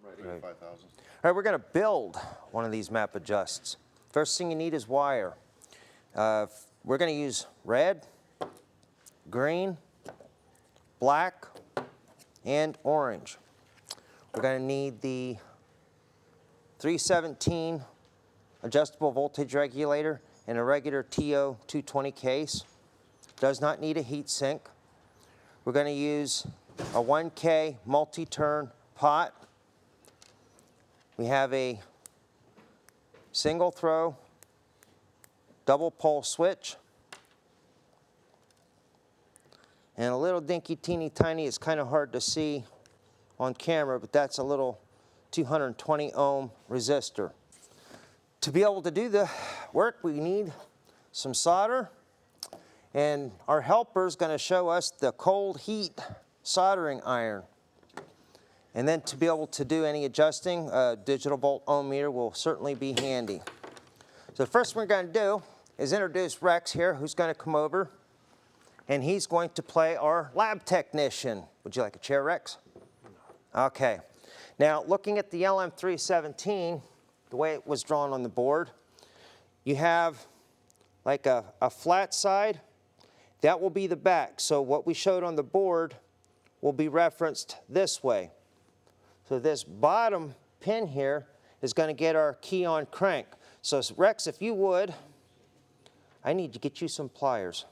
Right, 85,000. All right, we're going to build one of these map adjusts. First thing you need is wire. We're going to use red, green, black, and orange. We're going to need the 317 adjustable voltage regulator in a regular TO 220 case. Does not need a heat sink. We're going to use a 1K multi-turn pot. We have a single throw double pole switch and a little dinky teeny tiny, it's kind of hard to see on camera, but that's a little 220 ohm resistor. To be able to do the work, we need some solder, and our helper is going to show us the cold heat soldering iron. And then to be able to do any adjusting, a digital volt ohm meter will certainly be handy. So the first thing we're going to do is introduce Rex here, who's going to come over, and he's going to play our lab technician. Would you like a chair, Rex? Okay. Now, looking at the LM317, the way it was drawn on the board, you have like a flat side. That will be the back. So what we showed on the board will be referenced this way. So this bottom pin here is going to get our key on crank. So Rex, if you would, I need to get you some pliers.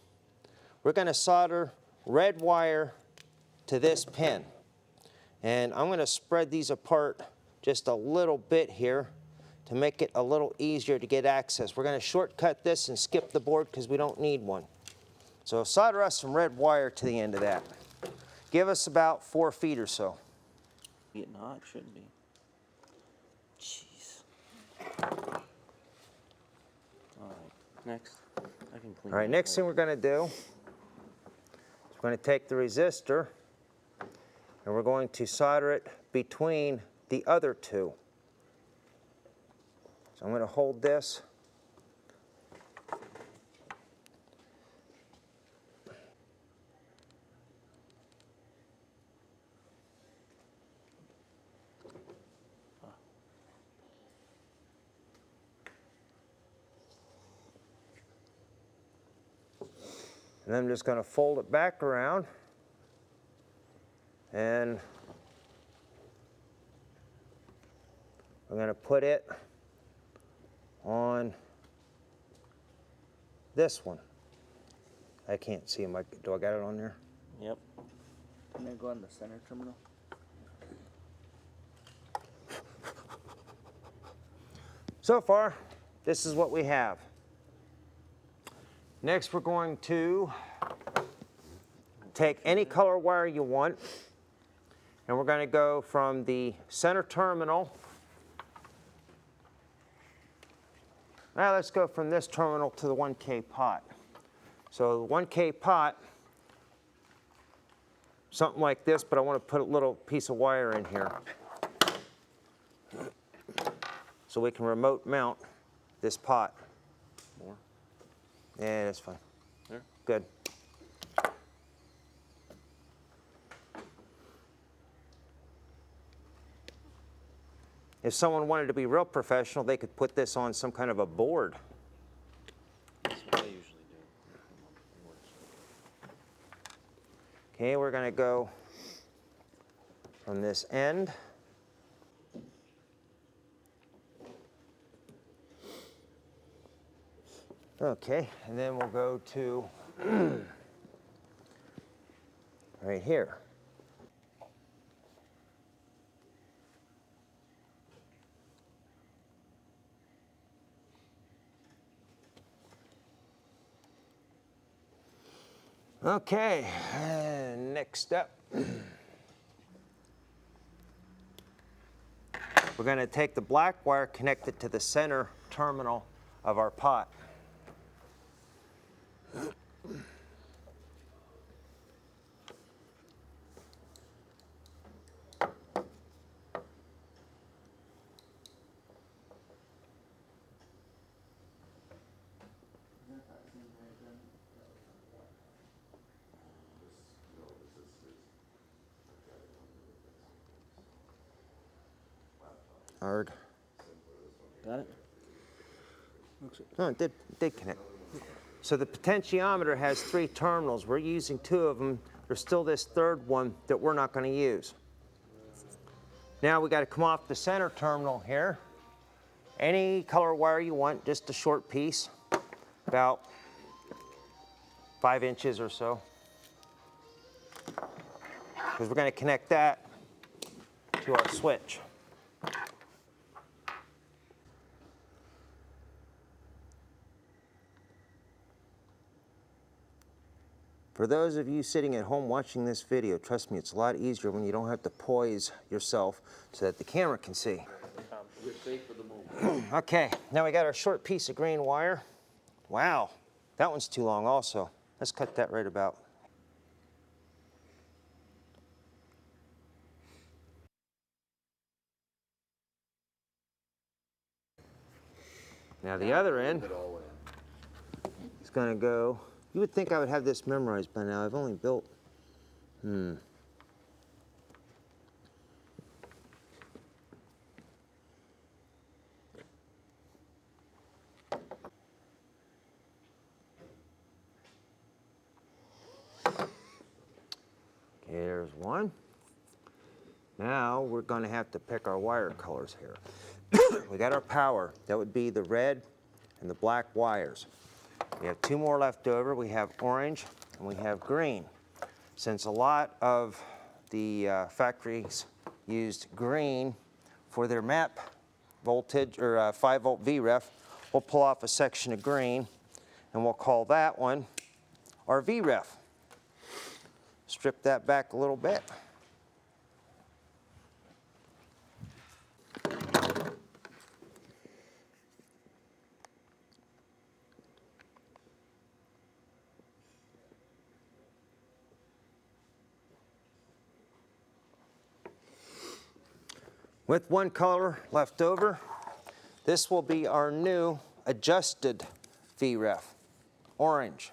We're going to solder red wire to this pin. And I'm going to spread these apart just a little bit here to make it a little easier to get access. We're going to shortcut this and skip the board because we don't need one. So solder us some red wire to the end of that. Give us about 4 feet or so. No, it shouldn't be. Jeez. All right, next. I can clean. All right, next thing we're going to do is we're going to take the resistor and we're going to solder it between the other two. So I'm going to hold this. And then I'm just going to fold it back around and I'm going to put it on this one. I can't see him. Do I got it on there? Yep. Can I go on the center terminal? So far, this is what we have. Next, we're going to take any color wire you want, and we're going to go from the center terminal. Now let's go from this terminal to the 1K pot. So the 1K pot, something like this, but I want to put a little piece of wire in here so we can remote mount this pot. More? Yeah, that's fine. There? Good. If someone wanted to be real professional, they could put this on some kind of a board. That's what I usually do. Okay, we're going to go from this end. Okay, and then we'll go to right here. Okay, and next step. We're going to take the black wire, connect it to the center terminal of our pot. Hard. Got it? Looks it. No, it did connect. So the potentiometer has 3 terminals. We're using 2 of them. There's still this third one that we're not going to use. Now we got to come off the center terminal here. Any color wire you want, just a short piece, about 5 inches or so. Because we're going to connect that to our switch. For those of you sitting at home watching this video, trust me, it's a lot easier when you don't have to poise yourself so that the camera can see. You're safe for the moment. Okay, now we got our short piece of green wire. Wow, that one's too long also. Let's cut that right about. Now the other end is going to go, you would think I would have this memorized by now. I've only built, Okay, there's one. Now we're going to have to pick our wire colors here. We got our power. That would be the red and the black wires. We have 2 more left over. We have orange and we have green. Since a lot of the factories used green for their map voltage or 5-volt VREF, we'll pull off a section of green and we'll call that one our VREF. Strip that back a little bit. With 1 color left over, this will be our new adjusted VREF, orange.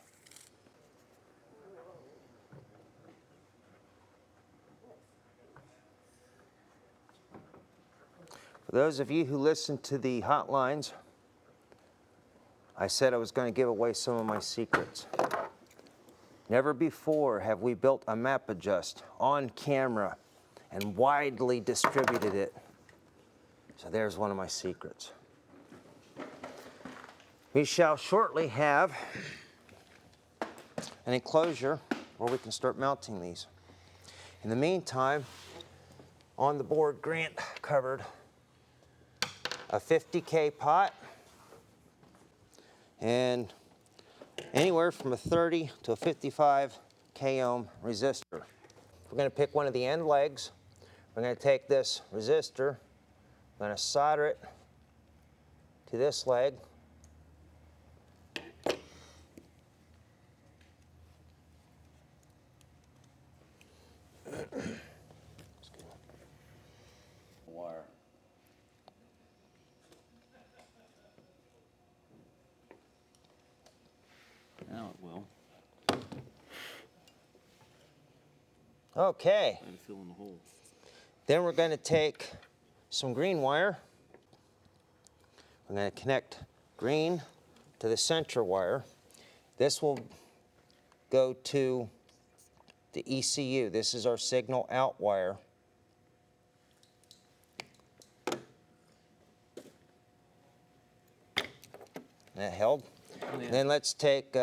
For those of you who listen to the hotlines, I said I was going to give away some of my secrets. Never before have we built a map adjust on camera and widely distributed it. So there's one of my secrets. We shall shortly have an enclosure where we can start mounting these. In the meantime, on the board, Grant covered a 50K pot and anywhere from a 30 to a 55 K ohm resistor. We're going to pick one of the end legs. We're going to take this resistor, I'm going to solder it to this leg. Wire. Now it will. Okay. And fill in the hole. Then we're going to take some green wire. We're going to connect green to the center wire. This will go to the ECU. This is our signal out wire. That held. Oh, yeah. Then let's take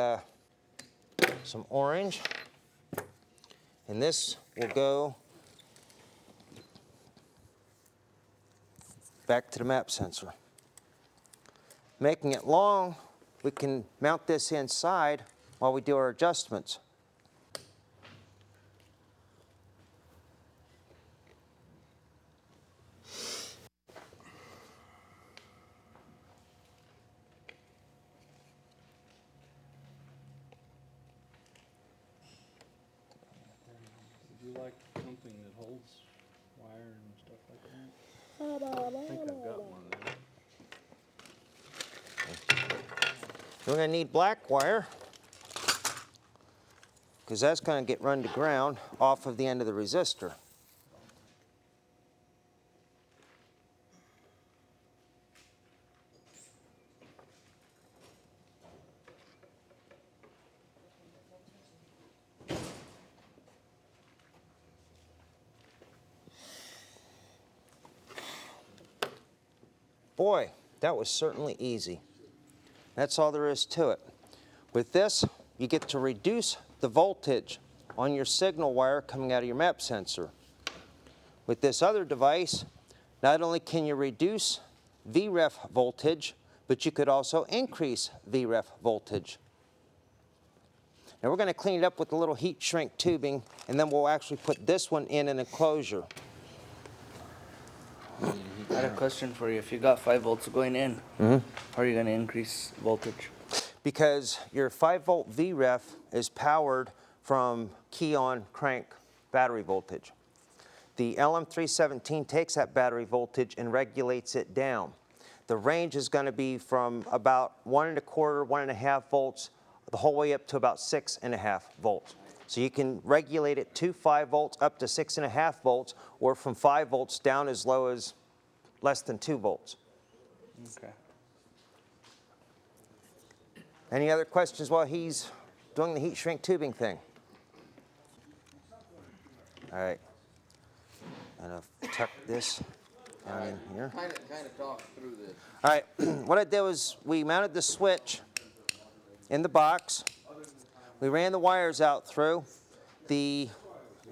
some orange, and this will go back to the map sensor. Making it long, we can mount this inside while we do our adjustments. Would you like something that holds wire and stuff like that? I think I've got one of those. We're going to need black wire because that's going to get run to ground off of the end of the resistor. Boy, that was certainly easy. That's all there is to it. With this, you get to reduce the voltage on your signal wire coming out of your map sensor. With this other device, not only can you reduce VREF voltage, but you could also increase VREF voltage. Now we're going to clean it up with a little heat shrink tubing, and then we'll actually put this one in an enclosure. I had a question for you. If you got 5 volts going in, how are you going to increase voltage? Because your 5-volt VREF is powered from key-on crank battery voltage. The LM317 takes that battery voltage and regulates it down. The range is going to be from about 1 1/4, 1 1/2 volts, the whole way up to about 6 1/2 volts. So you can regulate it to 5 volts up to 6 1/2 volts, or from 5 volts down as low as less than 2 volts. Okay. Any other questions while he's doing the heat shrink tubing thing? All right. I'm going to tuck this down in here. Kind of talk through this. All right, what I did was we mounted the switch in the box. We ran the wires out through. The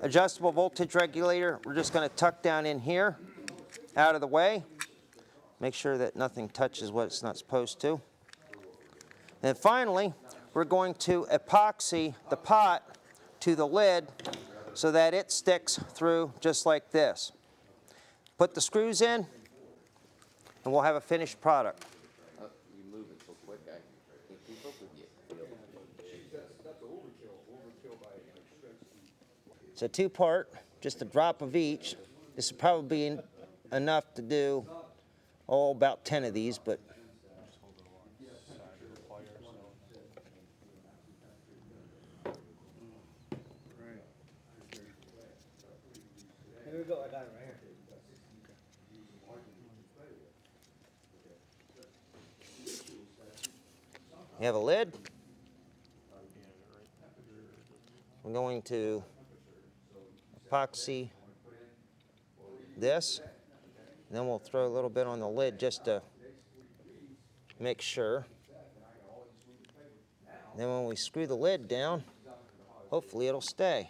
adjustable voltage regulator, we're just going to tuck down in here, out of the way. Make sure that nothing touches what it's not supposed to. And finally, we're going to epoxy the pot to the lid so that it sticks through just like this. Put the screws in, and we'll have a finished product. You move it so quick, I can't keep up with you. It's a 2-part, just a drop of each. This would probably be enough to do, about 10 of these, but Here we go. I got it right here. you have a lid. We're going to epoxy this, and then we'll throw a little bit on the lid just to make sure. Then when we screw the lid down, hopefully it'll stay.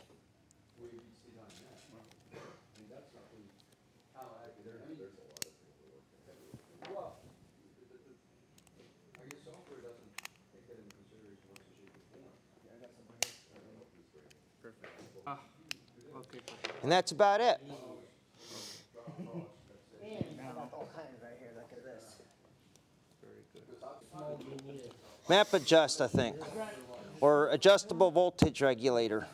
And that's about it. Map adjust, I think, or adjustable voltage regulator.